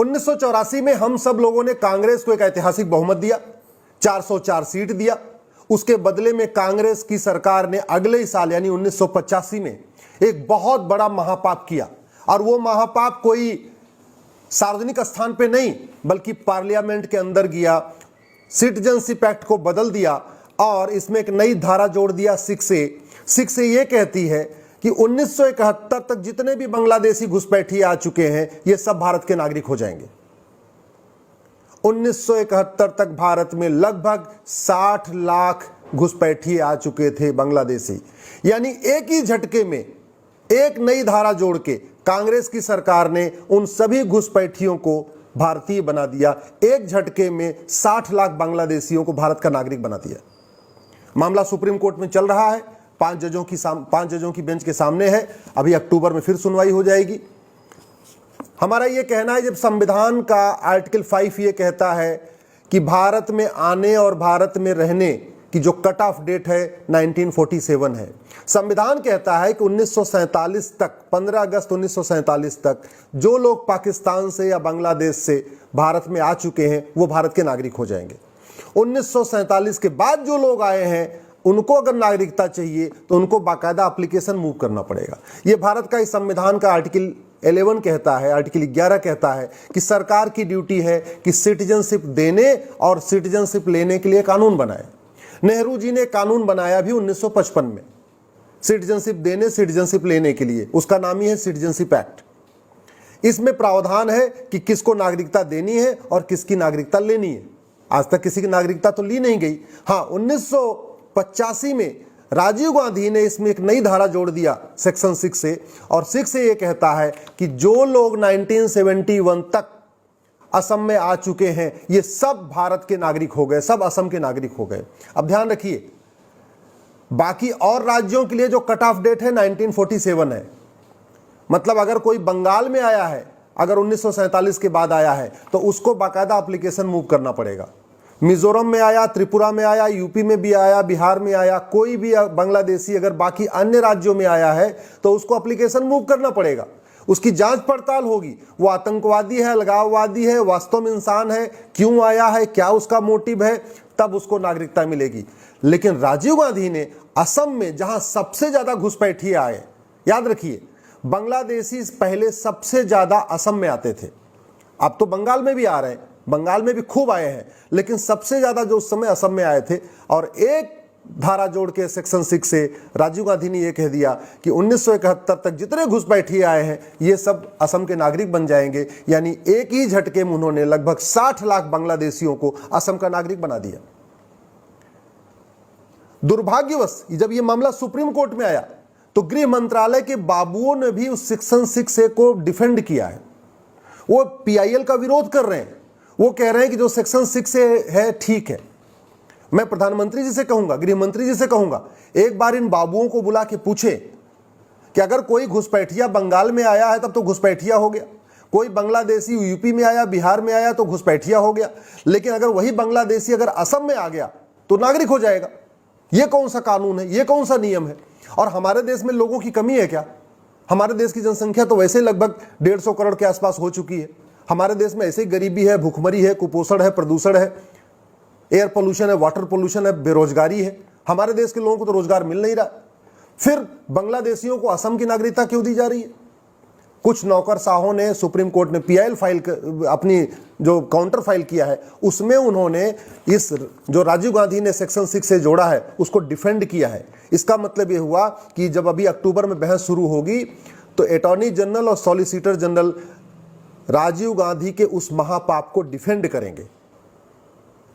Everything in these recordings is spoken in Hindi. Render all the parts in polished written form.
1984 में हम सब लोगों ने कांग्रेस को एक ऐतिहासिक बहुमत दिया, 404 सीट दिया। उसके बदले में कांग्रेस की सरकार ने अगले ही साल यानी 1985 में एक बहुत बड़ा महापाप किया, और वो महापाप कोई सार्वजनिक स्थान पे नहीं बल्कि पार्लियामेंट के अंदर गया, सिटीजनशिप एक्ट को बदल दिया और इसमें एक नई धारा जोड़ दिया 6A। 6A ये कहती है कि 1971 तक जितने भी बांग्लादेशी घुसपैठिए आ चुके हैं ये सब भारत के नागरिक हो जाएंगे। 1971 तक भारत में लगभग 60 लाख घुसपैठिए आ चुके थे बांग्लादेशी, यानी एक ही झटके में एक नई धारा जोड़ के कांग्रेस की सरकार ने उन सभी घुसपैठियों को भारतीय बना दिया। एक झटके में 60 लाख बांग्लादेशियों को भारत का नागरिक बना दिया। मामला सुप्रीम कोर्ट में चल रहा है, 5 जजों की बेंच के सामने है। अभी अक्टूबर में फिर सुनवाई हो जाएगी। हमारा यह कहना है, जब संविधान का आर्टिकल 5 ये कहता है कि भारत में आने और भारत में रहने की जो कट ऑफ डेट है 1947 है। संविधान कहता है कि 1947 तक, 15 अगस्त 1947 तक जो लोग पाकिस्तान से या बांग्लादेश से भारत में आ चुके हैं वो भारत के नागरिक हो जाएंगे। 1947 के बाद जो लोग आए हैं उनको अगर नागरिकता चाहिए तो उनको बाकायदा एप्लीकेशन मूव करना पड़ेगा। ये भारत का इस संविधान का आर्टिकल 11 कहता है, आर्टिकल 11 कहता है कि सरकार की ड्यूटी है कि सिटीजनशिप देने और सिटीजनशिप लेने के लिए कानून बनाए। नेहरू जी ने कानून बनाया भी 1955 में सिटीजनशिप देने, सिटीजनशिप लेने के लिए। उसका नाम ही है सिटीजनशिप एक्ट। इसमें प्रावधान है कि किसको नागरिकता देनी है और किसकी नागरिकता लेनी है। आज तक किसी की नागरिकता तो ली नहीं गई। हाँ, 1985 में राजीव गांधी ने इसमें एक नई धारा जोड़ दिया, सेक्शन 6A, और 6A ये कहता है कि जो लोग 1971 तक असम में आ चुके हैं ये सब भारत के नागरिक हो गए, सब असम के नागरिक हो गए। अब ध्यान रखिए, बाकी और राज्यों के लिए जो कट ऑफ डेट है 1947 है। मतलब अगर कोई बंगाल में आया है, अगर 1947 के बाद आया है तो उसको बाकायदा एप्लीकेशन मूव करना पड़ेगा। मिजोरम में आया, त्रिपुरा में आया, यूपी में भी आया, बिहार में आया, कोई भी बांग्लादेशी अगर बाकी अन्य राज्यों में आया है तो उसको एप्लीकेशन मूव करना पड़ेगा। उसकी जांच पड़ताल होगी, वो आतंकवादी है, अलगाववादी है, वास्तव में इंसान है, क्यों आया है, क्या उसका मोटिव है, तब उसको नागरिकता मिलेगी। लेकिन राजीव गांधी ने असम में जहां सबसे ज्यादा घुसपैठिए आए, याद रखिए बांग्लादेशी पहले सबसे ज्यादा असम में आते थे, अब तो बंगाल में भी आ रहे हैं, बंगाल में भी खूब आए हैं, लेकिन सबसे ज्यादा जो उस समय असम में आए थे। और एक धारा जोड़ के सेक्शन 6 से राजीव गांधी ने यह कह दिया कि 1971 तक जितने घुसपैठिए आए हैं ये सब असम के नागरिक बन जाएंगे। यानी एक ही झटके में उन्होंने लगभग 60 लाख बांग्लादेशियों को असम का नागरिक बना दिया। दुर्भाग्यवश जब यह मामला सुप्रीम कोर्ट में आया तो गृह मंत्रालय के बाबुओं ने भी उस सेक्शन 6A को डिफेंड किया है। वो PIL का विरोध कर रहे हैं, वो कह रहे हैं कि जो सेक्शन 6A है ठीक है। मैं प्रधानमंत्री जी से कहूंगा, गृह मंत्री जी से कहूंगा, एक बार इन बाबुओं को बुला के पूछे कि अगर कोई घुसपैठिया बंगाल में आया है तब तो घुसपैठिया हो गया, कोई बांग्लादेशी यूपी में आया, बिहार में आया तो घुसपैठिया हो गया, लेकिन अगर वही बांग्लादेशी अगर असम में आ गया तो नागरिक हो जाएगा। ये कौन सा कानून है, ये कौन सा नियम है? और हमारे देश में लोगों की कमी है क्या? हमारे देश की जनसंख्या तो वैसे लगभग 150 करोड़ के आसपास हो चुकी है। हमारे देश में ऐसे ही गरीबी है, भूखमरी है, कुपोषण है, प्रदूषण है, एयर पोल्यूशन है, वाटर पोल्यूशन है, बेरोजगारी है। हमारे देश के लोगों को तो रोजगार मिल नहीं रहा। फिर बांग्लादेशियों को असम की नागरिकता क्यों दी जा रही है? कुछ नौकरशाहों ने, सुप्रीम कोर्ट ने PIL फाइल अपनी जो काउंटर फाइल किया है उसमें उन्होंने इस जो राजीव गांधी ने सेक्शन 6 से जोड़ा है उसको डिफेंड किया है। इसका मतलब यह हुआ कि जब अभी अक्टूबर में बहस शुरू होगी तो अटॉर्नी जनरल और सॉलिसिटर जनरल राजीव गांधी के उस महापाप को डिफेंड करेंगे।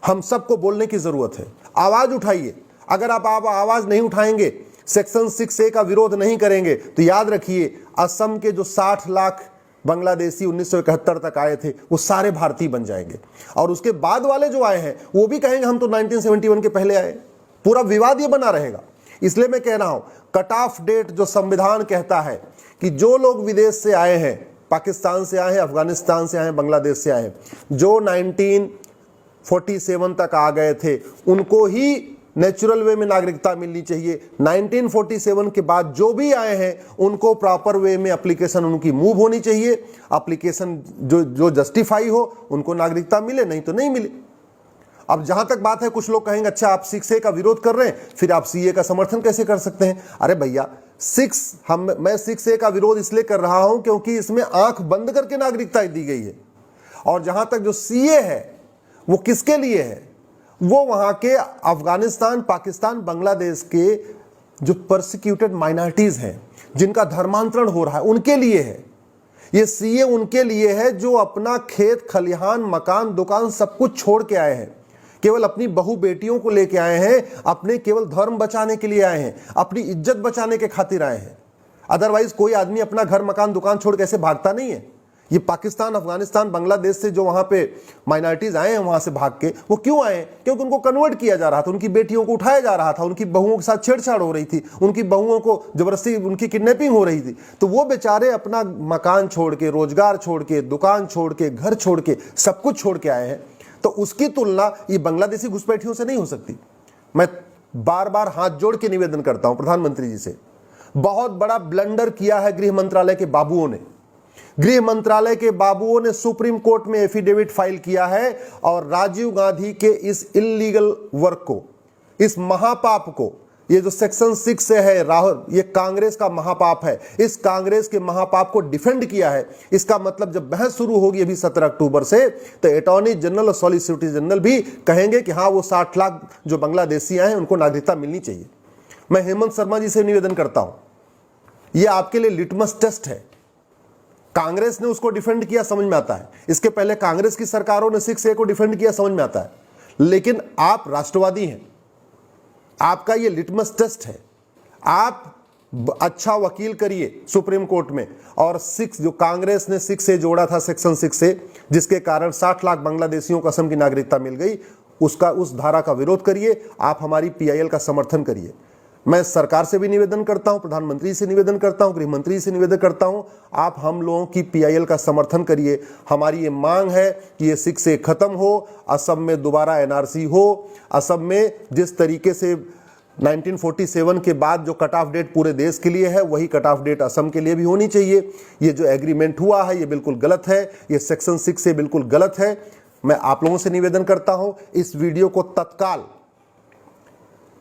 हम सबको बोलने की जरूरत है, आवाज उठाइए। अगर आप आवाज नहीं उठाएंगे, सेक्शन 6A का विरोध नहीं करेंगे तो याद रखिए असम के जो 60 लाख बांग्लादेशी 1971 तक आए थे वो सारे भारतीय बन जाएंगे। और उसके बाद वाले जो आए हैं वो भी कहेंगे हम तो 1971 के पहले आए। पूरा विवाद ये बना रहेगा। इसलिए मैं कह रहा हूं, कट ऑफ डेट जो संविधान कहता है कि जो लोग विदेश से आए हैं, पाकिस्तान से आए हैं, अफगानिस्तान से आए हैं, बांग्लादेश से आए हैं, जो 1947 तक आ गए थे उनको ही नेचुरल वे में नागरिकता मिलनी चाहिए। 1947 के बाद जो भी आए हैं उनको प्रॉपर वे में एप्लीकेशन उनकी मूव होनी चाहिए। एप्लीकेशन जो जस्टिफाई हो उनको नागरिकता मिले, नहीं तो नहीं मिले। अब जहां तक बात है, कुछ लोग कहेंगे अच्छा आप 6A का विरोध कर रहे हैं, फिर आप CA का समर्थन कैसे कर सकते हैं? अरे भैया, मैं 6A का विरोध इसलिए कर रहा हूं क्योंकि इसमें आंख बंद करके नागरिकता दी गई है। और जहां तक जो CA है वो किसके लिए है? वो वहां के अफगानिस्तान, पाकिस्तान, बांग्लादेश के जो परसिक्यूटेड माइनॉरिटीज हैं, जिनका धर्मांतरण हो रहा है, उनके लिए है। ये CA उनके लिए है जो अपना खेत खलिहान, मकान, दुकान सब कुछ छोड़ के आए हैं, केवल अपनी बहू बेटियों को लेके आए हैं, अपने केवल धर्म बचाने के लिए आए हैं, अपनी इज्जत बचाने के खातिर आए हैं। अदरवाइज कोई आदमी अपना घर, मकान, दुकान छोड़ कैसे भागता नहीं है। ये पाकिस्तान, अफगानिस्तान, बांग्लादेश से जो वहां पे माइनॉरिटीज आए हैं वहां से भाग के, वो क्यों आए? क्योंकि उनको कन्वर्ट किया जा रहा था, उनकी बेटियों को उठाया जा रहा था, उनकी बहुओं के साथ छेड़छाड़ हो रही थी, उनकी बहुओं को जबरदस्ती उनकी किडनैपिंग हो रही थी। तो वो बेचारे अपना मकान छोड़ के, रोजगार छोड़ के, दुकान छोड़ के, घर छोड़ के, सब कुछ छोड़ के आए हैं। तो उसकी तुलना ये बांग्लादेशी घुसपैठियों से नहीं हो सकती। मैं बार बार हाथ जोड़ के निवेदन करता हूं प्रधानमंत्री जी से, बहुत बड़ा ब्लंडर किया है गृह मंत्रालय के बाबुओं ने। गृह मंत्रालय के बाबुओं ने सुप्रीम कोर्ट में एफिडेविट फाइल किया है और राजीव गांधी के इस इल्लीगल वर्क को, इस महापाप को, ये जो सेक्शन 6 से है राहुल, ये कांग्रेस का महापाप है, इस कांग्रेस के महापाप को डिफेंड किया है। इसका मतलब जब बहस शुरू होगी अभी 17 अक्टूबर से, तो अटॉर्नी जनरल और सॉलिसिटर जनरल भी कहेंगे कि हाँ, वो 60 लाख जो बांग्लादेशी आए हैं उनको नागरिकता मिलनी चाहिए। मैं हेमंत शर्मा जी से निवेदन करता हूं, ये आपके लिए लिटमस टेस्ट है। कांग्रेस ने उसको डिफेंड किया, समझ में आता है। इसके पहले कांग्रेस की सरकारों ने 6A को डिफेंड किया, समझ में आता है। लेकिन आप राष्ट्रवादी हैं, आपका ये लिटमस टेस्ट है। आप अच्छा वकील करिए सुप्रीम कोर्ट में, और 6 जो कांग्रेस ने 6A जोड़ा था, सेक्शन 6A, जिसके कारण 60 लाख बांग्लादेशियों को असम की नागरिकता मिल गई, उस धारा का विरोध करिए। आप हमारी PIL का समर्थन करिए। मैं सरकार से भी निवेदन करता हूं, प्रधानमंत्री से निवेदन करता हूं, गृह मंत्री से निवेदन करता हूं, आप हम लोगों की PIL का समर्थन करिए। हमारी ये मांग है कि ये 6A खत्म हो, असम में दोबारा NRC हो। असम में जिस तरीके से 1947 के बाद जो कट ऑफ डेट पूरे देश के लिए है, वही कट ऑफ डेट असम के लिए भी होनी चाहिए। ये जो एग्रीमेंट हुआ है ये बिल्कुल गलत है, ये सेक्शन 6 से बिल्कुल गलत है। मैं आप लोगों से निवेदन करता हूं, इस वीडियो को तत्काल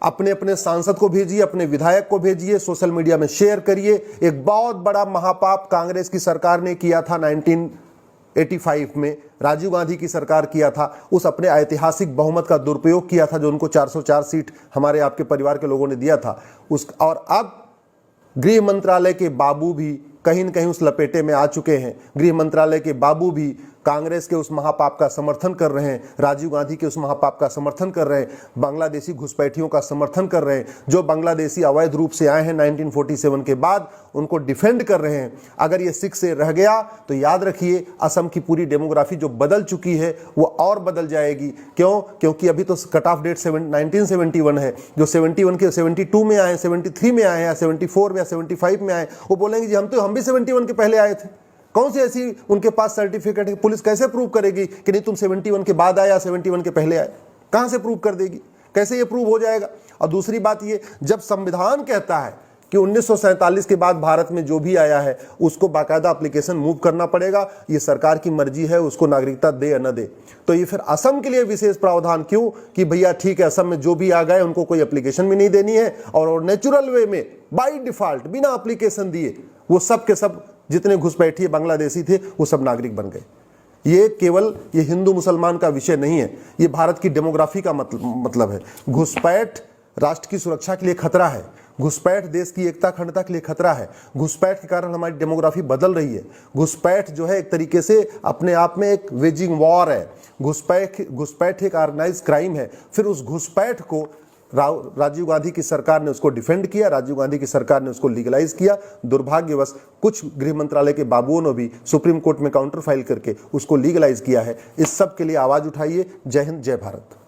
अपने अपने सांसद को भेजिए, अपने विधायक को भेजिए, सोशल मीडिया में शेयर करिए। एक बहुत बड़ा महापाप कांग्रेस की सरकार ने किया था 1985 में, राजीव गांधी की सरकार किया था। उस अपने ऐतिहासिक बहुमत का दुरुपयोग किया था जो उनको 404 सीट हमारे आपके परिवार के लोगों ने दिया था। और अब गृह मंत्रालय के बाबू भी कहीं न कहीं उस लपेटे में आ चुके हैं। गृह मंत्रालय के बाबू भी कांग्रेस के उस महापाप का समर्थन कर रहे हैं, राजीव गांधी के उस महापाप का समर्थन कर रहे हैं, बांग्लादेशी घुसपैठियों का समर्थन कर रहे हैं। जो बांग्लादेशी अवैध रूप से आए हैं 1947 के बाद, उनको डिफेंड कर रहे हैं। अगर ये 6A रह गया तो याद रखिए, असम की पूरी डेमोग्राफी जो बदल चुकी है वो और बदल जाएगी। क्यों? क्योंकि अभी तो कट ऑफ डेट 1971 है। जो 71 के 72 में आए, 73 में आए, या 74 में या 75 में आए, वो बोलेंगे जी हम भी 71 के पहले आए थे। कौन सी ऐसी उनके पास सर्टिफिकेट है? पुलिस कैसे प्रूव करेगी कि नहीं तुम 71 के बाद आए या 71 के पहले आए? कहां से प्रूव कर देगी? कैसे ये प्रूव हो जाएगा? और दूसरी बात ये, जब संविधान कहता है कि 1947 के बाद भारत में जो भी आया है उसको बाकायदा एप्लीकेशन मूव करना पड़ेगा, ये सरकार की मर्जी है उसको नागरिकता दे या न दे। तो ये फिर असम के लिए विशेष प्रावधान क्यों कि भैया ठीक है, असम में जो भी आ गए उनको कोई एप्लीकेशन भी नहीं देनी है, और नेचुरल वे में बाई डिफॉल्ट बिना एप्लीकेशन दिए वो सब के सब जितने घुसपैठिए बांग्लादेशी थे वो सब नागरिक बन गए। ये केवल ये हिंदू मुसलमान का विषय नहीं है, ये भारत की डेमोग्राफी का मतलब है। घुसपैठ राष्ट्र की सुरक्षा के लिए खतरा है, घुसपैठ देश की एकता अखंडता के लिए खतरा है। घुसपैठ के कारण हमारी डेमोग्राफी बदल रही है। घुसपैठ जो है एक तरीके से अपने आप में एक वेजिंग वॉर है। घुसपैठ एक ऑर्गेनाइज क्राइम है। फिर उस घुसपैठ को राजीव गांधी की सरकार ने उसको डिफेंड किया, राजीव गांधी की सरकार ने उसको लीगलाइज किया। दुर्भाग्यवश कुछ गृह मंत्रालय के बाबुओं ने भी सुप्रीम कोर्ट में काउंटर फाइल करके उसको लीगलाइज किया है। इस सब के लिए आवाज उठाइए। जय हिंद, जय भारत।